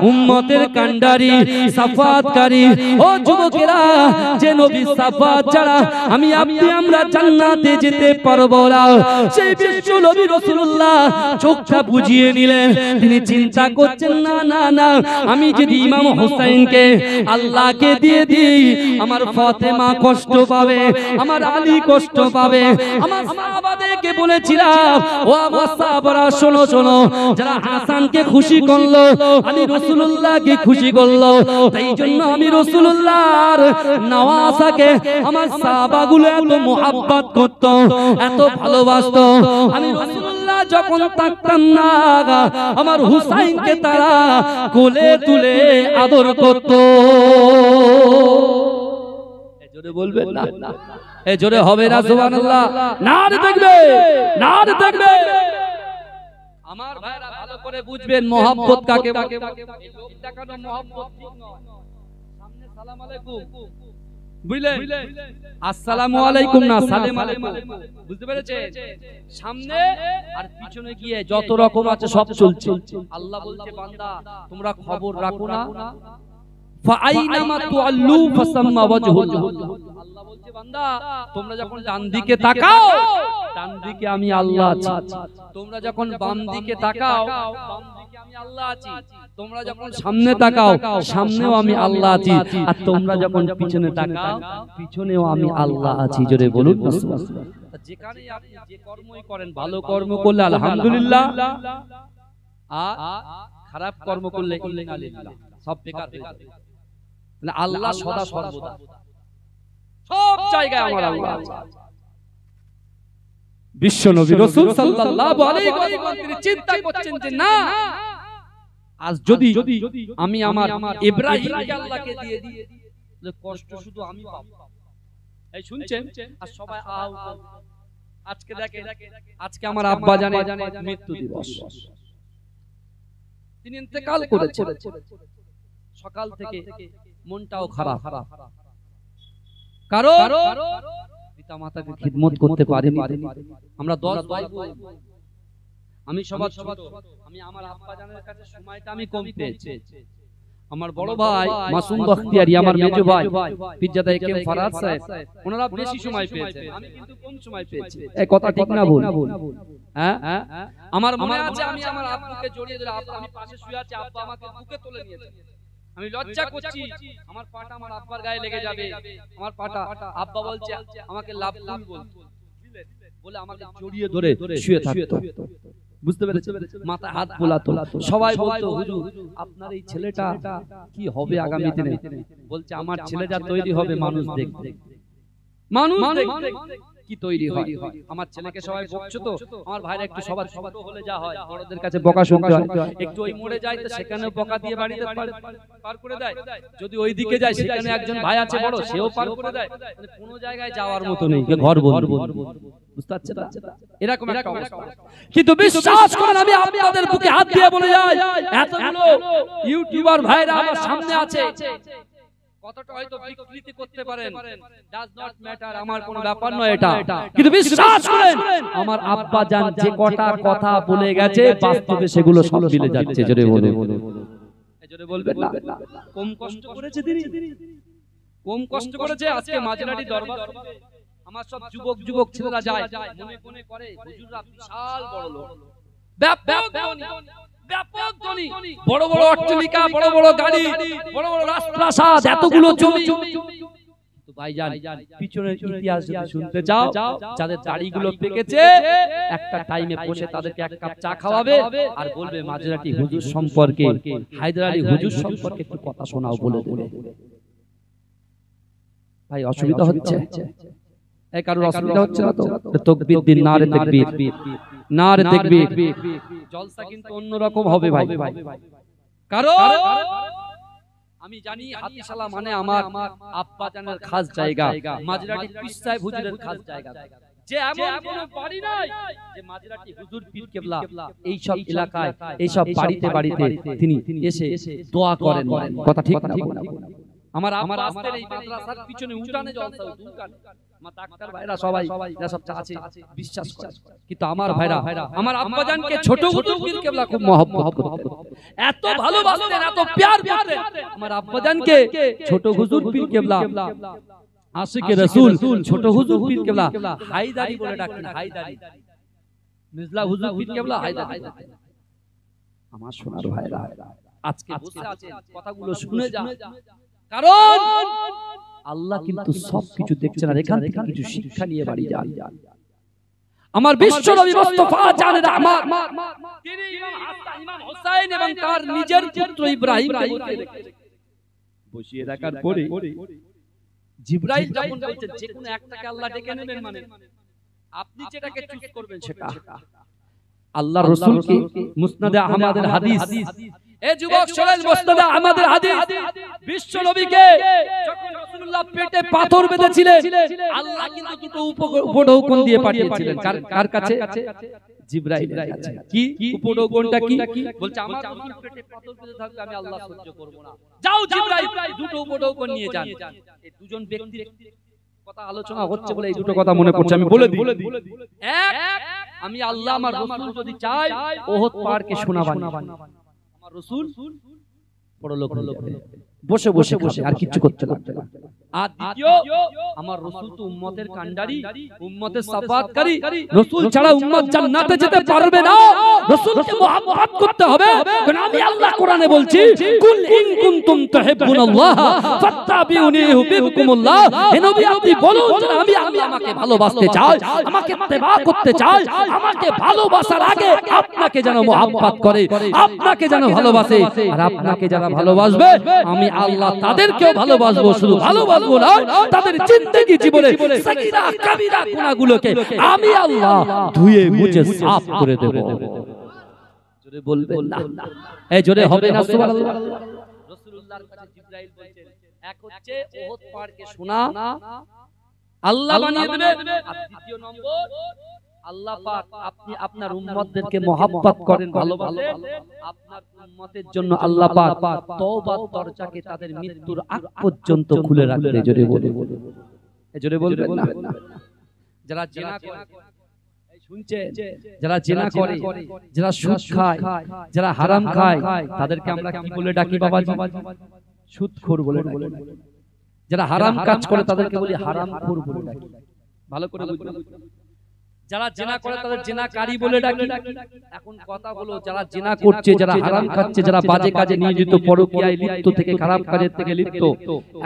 উম্মতের কান্ডারি, সাফাতকারী। ও যুবকেরা, যে নবী সাফাত ছাড়া আমি আপনি আমরা জান্নাতে যেতে পারবো না, সেই বিশ্ব নবী রাসূলুল্লাহ চোখটা বুঝিয়ে নিলেন। তিনি চিন্তা করছেন, না না না, আমি যদি ইমাম হোসেনকে আল্লাহকে দিয়ে দিই, আমার ফাতেমা কষ্ট পাবে, আমার আলী কষ্ট পাবে। আমার সাহাবাদেরকে বলেছিলাম, ও আমার সাহাবারা শোনো শোনো, যারা হাসানকে খুশি করলো, আলী রাসূলুল্লাহকে খুশি করলো, তাই জন্য আমি রাসূলুল্লাহর নওয়াসাকে আমার সাহাবাগুলো এত মুহাব্বত করত, এত ভালোবাসতো। আমি রাসূলুল্লাহ যখন থাকতেন না আমার হুসাইনকে তারা কোলে তুলে আদর করত। জোরে বলবেন না, এ জোরে হবে না সুবহানাল্লাহ, নারে দেখবে, নারে দেখবে। আমার ভাইরা ভালো করে বুঝবেন মহব্বত কাকে বলে। এই লোক দেখানো মহব্বত ঠিক নয়। সামনে সালাম আলাইকুম, বুঝলেন? আসসালামু আলাইকুম না, সালাম আলাইকুম, বুঝতে পেরেছেন? সামনে আর পিছনে গিয়ে যত রকম আছে সব চলছে। আল্লাহ বলছে বান্দা তোমরা খবর রাখো না, ফাআইনামা তুআল্লু ফাসাম্মা ওয়াজহুল্লাহ। আল্লাহ বলছে বান্দা তোমরা যখন ডান দিকে তাকাও ডান দিকে আমি আল্লাহ আছি, তোমরা যখন বাম দিকে তাকাও বাম দিকে আমি আল্লাহ আছি, তোমরা যখন সামনে তাকাও সামনেও আমি আল্লাহ আছি, আর তোমরা যখন পিছনে তাকাও পিছনেও আমি আল্লাহ আছি। জোরে বলুন সুবহানাল্লাহ। যেখানে আপনি যে কর্মই করেন, ভালো কর্ম করলে আলহামদুলিল্লাহ, আর খারাপ কর্ম করলে ইন্না লিল্লাহ, সব বেকার হয়ে যাবে। মানে আল্লাহ সদা সর্বদা সব জায়গায় আমার আল্লাহ আছে। বিশ্ব নবী রাসূল সাল্লাল্লাহু আলাইহি ওয়াসাল্লাম তিনি চিন্তা করছেন যে না, আজ যদি আমি আমার ইব্রাহিমকে আল্লাহকে দিয়ে দিই তাহলে কষ্ট শুধু আমি পাবো। এই শুনছেন? আর সবাই আও আজকে দেখেন, আজকে আমার আব্বা জানে মৃত্যু দিবস, তিনি ইন্তেকাল করেছেন। সকাল থেকে মনটাও খারাপ, কারণ পিতা মাতাকে খিদমত করতে পারিনি। আমরা 10 ভাই বোন, আমি সবার ছোট, আমি আমার আব্বা জানের কাছে সময়টা আমি কম পেয়েছি। আমার বড় ভাই মাসুম বখতিয়ারি, আমার মেজো ভাই পিজ্জাদা একেম ফরাদ সাহেব, ওনারা বেশি সময় পেয়েছেন, আমি কিন্তু কম সময় পেয়েছি। এই কথা ঠিক না ভুল? হ্যাঁ, আমার মনে আছে আমি আমার আব্বুকে জড়িয়ে ধরে, আমি পাশে শুয়ে আছি, আব্বা আমাকে বুকে তুলে নিয়েছে। আমি লজ্জা করছি, আমার পাটা আমার আব্বার গায়ে লেগে যাবে, আমার পাটা। আব্বা বলছে আমাকে লাভলুল বলে আমাকে জড়িয়ে ধরে শুয়ে থাকতো, বুঝতে পেরেছেন? মাথায় হাত বোলাতো। সবাই বলতো হুজুর আপনার এই ছেলেটা কি হবে আগামী দিনে? বলছে আমার ছেলেটা তৈরি হবে মানুষ দেখতে, মানুষ দেখতে কি তৈরি হয়। আমার ছেলেকে সবাই বকছে তো, আমার ভাইরা একটু সবার ছোট হলে যা হয় বড়দের কাছে বকা শুনতে হয়, একটু ওই মোড়ে যায় তো সেখানেও বকা দিয়ে বাড়িতে পার করে দেয়, যদি ওই দিকে যায় সেখানে একজন ভাই আছে বড় সেও পার করে দেয়, মানে কোনো জায়গায় যাওয়ার মতো নেই, ঘর বন্ধ। বুঝতে পারছেন? এরকম একটা অবস্থা। কিন্তু বিশ্বাস করেন আমি আপনাদের বুকে হাত দিয়ে বলে যাই, এতগুলো ইউটিউবার ভাইরা আমার সামনে আছে, কতটা হয়তো বিকৃতি করতে পারেন, ডাজ নট ম্যাটার, আমার কোনো ব্যাপার নয় এটা। কিন্তু বিশ্বাস করেন আমার আব্বা জান যে কটা কথা বলে গেছে বাস্তবে সেগুলো সব মিলে যাচ্ছে। জোরে বলে, জোরে বলবেন না? কম কষ্ট করেছে তিনি, কম কষ্ট করেছে। আজকে মাঝরাটি দরবার আমার সব যুবক ছেলেরা যায়, মনে মনে করে হুজুররা বিশাল বড় লোক, ব্যাপক ধনী, বড় বড় অট্টালিকা, বড় বড় গাড়ি, বড় বড় রাজপ্রাসাদ, এতগুলো জমি। তো ভাইজান পিছনের ইতিহাস যদি শুনতে চাও, যাদের দাড়িগুলো পেকেছে একটা টাইমে বসে তাদেরকে এক কাপ চা খাওয়াবে আর বলবে মাঝরাটি হুজুর সম্পর্কে, হায়দার আলী হুজুর সম্পর্কে একটু কথা শোনাও বলে দেবে। ভাই অসুবিধা হচ্ছে? এই কারোর অসুবিধা হচ্ছে না তো? তাকবীর দিন, নারে তাকবীর, নারে তাকবীর। জলসা কিন্তু অন্যরকম হবে ভাই, কারণ আমি জানি হাতিশালা মানে আমার আব্বা জানের খাস জায়গা, মাঝরাটি পীর সাহেব হুজুরের খাস জায়গা। যে এমন কোনো বাড়ি নাই যে মাঝরাটি হুজুর পীর কেবলা এই সব এলাকায়, এই সব বাড়িতে বাড়িতে তিনি এসে দোয়া করেন। কথা ঠিক না? আমার আস্তের এই মাদ্রাসার পিছনে উঠানে জলসা, দোকান, আমার ডাক্তার ভাইরা সবাই এরা সব আছে বিশ্বাস করে। কিন্তু আমার ভাইরা আমার আব্বা জানকে ছোট হুজুর পীর কেবলা খুব মহব্বত করতেন, এত ভালোবাসতেন, এত প্যার করতেন। আমার আব্বা জানকে ছোট হুজুর পীর কেবলা আশিকে রাসূল ছোট হুজুর পীর কেবলা হায়দারি বলে ডাকতেন। হায়দারি, মিজলা হুজুর পীর কেবলা হায়দারি। আমার সোনার ভাইরা আজকে বসে আছেন, কথাগুলো শুনে যান, কারণ আল্লাহ কিন্তু সবকিছু দেখছেন আর এখান থেকে কিছু শিক্ষা নিয়ে বাড়ি যান। আমার বিশ্ব নবী মুস্তাফা জানে রহমান তিনি ইমাম হাসান, ইমাম হুসাইন এবং তার নিজের পুত্র ইব্রাহিমকে বসিয়ে রাখার পরে জিবরাইল যখন বলছে যে কোনো একটাকে আল্লাহ ডেকে নেবেন, মানে আপনি যেটাকে চুজ করবেন সেটা। আল্লাহ রাসূলকে মুসনাদে আহমদের হাদিস, এ যুবক শোনেন মুসনাদে আহমদের হাদিস, বিশ্ব নবীকে যখন রাসূলুল্লাহ পেটে পাথর বেঁধেছিলেন আল্লাহ কিন্তু দুটো উপঢৌকন দিয়ে পাঠিয়েছিলেন। কার কাছে? জিবরাইলের কাছে। কি উপঢৌকনটা কি? বলছে আমার তোমার পেটে পাথর বেঁধে থাকবে, আমি আল্লাহ সহ্য করব না। যাও জিবরাইল দুটো উপঢৌকন নিয়ে যান। এই দুজন ব্যক্তির কথা আলোচনা হচ্ছে বলে এই দুটো কথা মনে পড়ছে, আমি বলে দিই। এক, আমি আল্লাহ আমার রাসূল যদি চাই ওহদ পাহাড়কে সোনা বানিয়ে আমার রাসূল পরলোক বসে বসে বসে আর কিছু করতে লাগবে না। আর দ্বিতীয়, আমার রাসূল তো উম্মতের কান্ডারি, উম্মতের সাফাতকারী, রাসূল ছাড়া উম্মত জান্নাতে যেতে পারবে না। রাসূলকে মুহাব্বত করতে হবে, কারণ আমি আল্লাহ কোরআনে বলছি, কুল ইন কুনতুম তুহিব্বুনাল্লাহ ফাত্তাবিউনি ইউহিব্বুকুমুল্লাহ। হে নবী আপনি বলুন যে আমি আল্লাহ আমাকে ভালোবাসতে চাই, আমাকে ইত্তেবা করতে চাই, আমাকে ভালোবাসার আগে আপনাকে যেন মুহাব্বত করে, আপনাকে যেন ভালোবাসে, আর আপনাকে যারা ভালোবাসবে আমি আল্লাহ তাদেরকেও ভালোবাসবো। শুধু ভালোবাসবো না, তাদের জিন্দেগি জীবনে সাগীরা কাবীরা গুনাহগুলোকে আমি আল্লাহ ধুয়ে মুছে সাফ করে দেব। জোরে বলবেন না? এই জোরে হবে না সুবহানাল্লাহ। রাসূলুল্লাহর কাছে জিবরাইল বলছেন, এক হচ্ছে ওহদ পাহাড়কে সোনা আল্লাহ বানিয়ে দেবে, আর দ্বিতীয় নম্বর আল্লাহ পাক আপনি আপনার উম্মতদেরকে মুহাব্বত করেন, ভালোবাসেন, আপনার উম্মতের জন্য আল্লাহ পাক তওবার দরজাকে তাদের মৃত্যুর আগ পর্যন্ত খুলে রাখবে। জোরে বলে জোরে বলবেন না? যারা জিনা করে, এই শুনছেন, যারা জিনা করে, যারা সুদ খায়, যারা হারাম খায়, তাদেরকে আমরা কি বলে ডাকি বাবাজি? সুদখোর বলে ডাকি। যারা হারাম কাজ করে তাদেরকে বলি হারামখোর বলে ডাকি। ভালো করে বুঝুন। যারা জিনা করে তাদের জিনাকারী বলে ডাকি। এখন কথা হলো, যারা জিনা করছে, যারা হারাম খাচ্ছে, যারা বাজে কাজে নিয়োজিত, পরকীয়ায় লিপ্ত থেকে খারাপ কাজের থেকে লিপ্ত,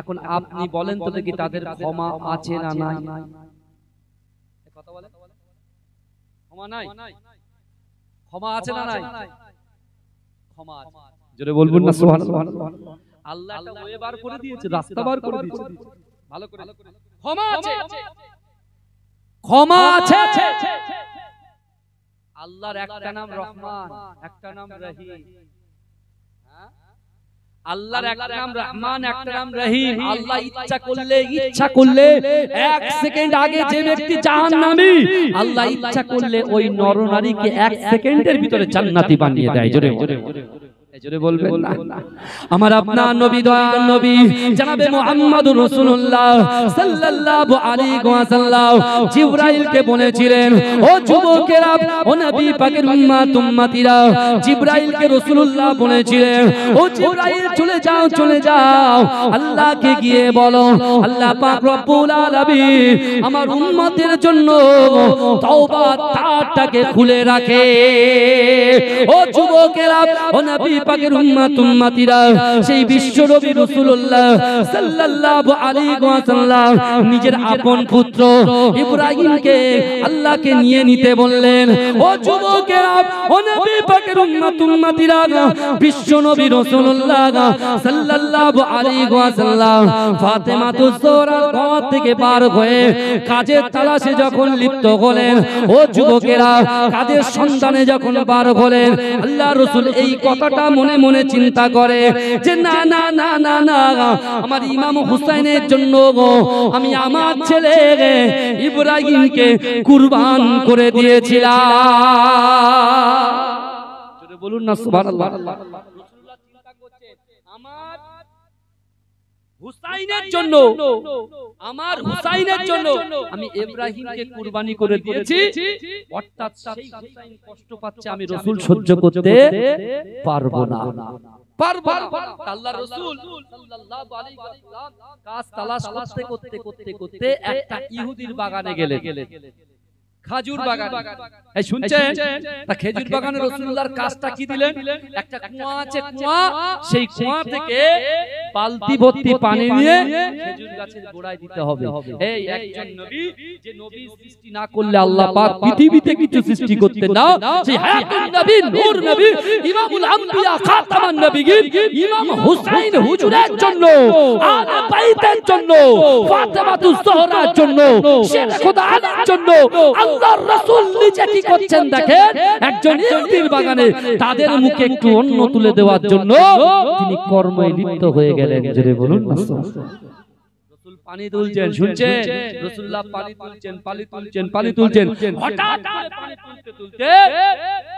এখন আপনি বলেন তো দেখি তাদের ক্ষমা আছে না নাই? কথা বলেন, ক্ষমা নাই? ক্ষমা আছে না নাই? ক্ষমা আছে। জোরে বলবেন না সুবহানাল্লাহ? আল্লাহ একটা ওয়ে বার করে দিয়েছে, রাস্তা বার করে দিয়েছে। ভালো করে ক্ষমা আছে, ক্ষমা আছে। আল্লাহর একটা নাম রহমান, একটা নাম রহিম। আল্লাহর একটা নাম রহমান, একটা নাম রহিম। আল্লাহ ইচ্ছা করলে এক সেকেন্ড আগে যে ব্যক্তি জাহান্নামী, আল্লাহ ইচ্ছা করলে ওই নরনারীকে এক সেকেন্ডের ভিতরে জান্নাতি বানিয়ে দেয়। জোরে জোরে বলবেন না? আমার আপনার নবী, দয়ার নবী জনাবে মুহাম্মদুর রাসূলুল্লাহ সাল্লাল্লাহু আলাইহি ওয়াসাল্লাম জিবরাইলকে বলেছিলেন, ও যুবকেরা, ও নবী পাকের উম্মতিরা, জিবরাইলকে রাসূলুল্লাহ বলেছিলেন, ও জিবরাইল চলে যাও, চলে যাও, আল্লাহকে গিয়ে বলো আল্লাহ পাক রব্বুল আলামিন আমার উম্মতের জন্য তওবার দ্বারটাকে খুলে রাখে। ও যুবকেরা, ও নবী পাকের উম্মতিরা, সেই বিশ্ব নবী রাসূলুল্লাহ সাল্লাল্লাহু আলাইহি ওয়াসাল্লাম নিজের আপন পুত্র ইব্রাহিমকে আল্লাহকে নিয়ে নিতে বললেন। ও যুবকেরা, ও নবী পাকের উম্মতিরা, বিশ্ব নবী রাসূলুল্লাহ সাল্লাল্লাহু আলাইহি ওয়াসাল্লাম ফাতেমাতুজ জোহরার ঘর থেকে বার হয়ে কাজের তালাশে যখন লিপ্ত হলেন, ও যুবকেরা, কাজের সন্ধানে যখন বার হলেন, আল্লাহ রাসূল এই কথাটা মনে মনে চিন্তা করে যে না না না না না, আমার ইমাম হুসাইনের জন্য আমি আমার ছেলে ইব্রাহিমকে কুরবান করে দিয়েছিলাম। বলুন না সুবহানাল্লাহ। রাসূলুল্লাহ চিন্তা করছেন আমার হুসাইনের জন্য, আমার হুসাইনের জন্য আমি ইব্রাহিমকে কুরবানি করে দিয়েছি, অর্থাৎ সেই হুসাইন কষ্ট পাচ্ছে, আমি রাসূল সহ্য করতে পারবো না, পারবো না। আল্লাহর রাসূল সাল্লাল্লাহু আলাইহি ওয়াসাল্লাম কাজ তালাশ করতে করতে করতে একটা ইহুদির বাগানে গেলেন, খাজুর বাগান। এই শুনছেন, তা খেজুর বাগানে রাসূলুল্লাহর কাজটা কি দিলেন? একটা কুয়া আছে, কুয়া, সেই কুয়া থেকে পালতি ভর্তি পানি নিয়ে খেজুর গাছের গোড়ায় দিতে হবে। এই একজন নবী, যে নবী সৃষ্টি না করলে আল্লাহ পাক পৃথিবীতে কিছু সৃষ্টি করতেন না, সেই হায়াতুন নবী, নূর নবী, ইমামুল আম্বিয়া, খাতামান নবিয়্যিন ইমাম হুসাইন হুজুরের জন্য, আলে বাইতের জন্য, ফাতেমাতুজ জোহরার জন্য, শেখ খোদা আলীর জন্য আল্লাহর রাসূল নিজে কি করছেন দেখেন। একজন ইলমির বাগানে তাদের মুখে একটু অন্ন তুলে দেওয়ার জন্য তিনি কর্মে লিপ্ত হয়ে গেলেন। জোরে বলুন রাসূল পানি তুলছেন, শুনছেন রাসূলুল্লাহ পানি তুলছেন, পানি তুলছেন। হঠাৎ করে পানি তুলতে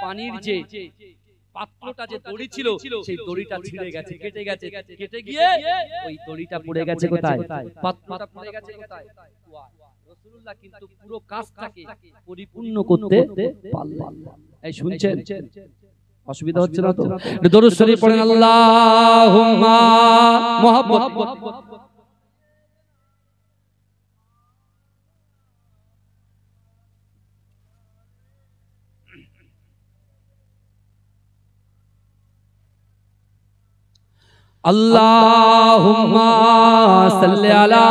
পানির যে পাত্রটা, যে দড়ি ছিল, সেই দড়িটা ছিঁড়ে গেছে, কেটে গিয়ে ওই দড়িটা পড়ে গেছে কোথায়? পাত্রটা পড়ে গেছে কোথায়? রাসূলুল্লাহ কিন্তু পুরো কাজটাকে পরিপূর্ণ করতে পারলেন। এই শুনছেন, অসুবিধা হচ্ছে না তো? দরুদ শরীফ পড়েন, আল্লাহুম্মা মুহাম্মদ। আল্লাহুম্মা সাল্লি আলা